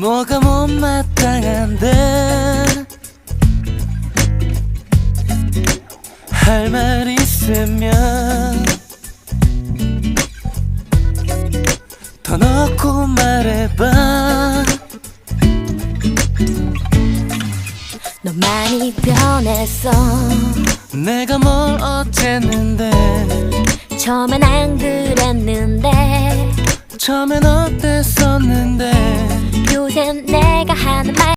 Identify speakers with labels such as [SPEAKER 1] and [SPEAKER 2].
[SPEAKER 1] 뭐가 못마땅한데 할 말 있으면 더 넣고 말해봐.
[SPEAKER 2] 너 많이 변했어.
[SPEAKER 1] 내가 뭘 어쨌는데
[SPEAKER 2] 처음엔 안 그랬는데
[SPEAKER 1] 처음엔 어땠었는데
[SPEAKER 2] 요샌 내가 하는 말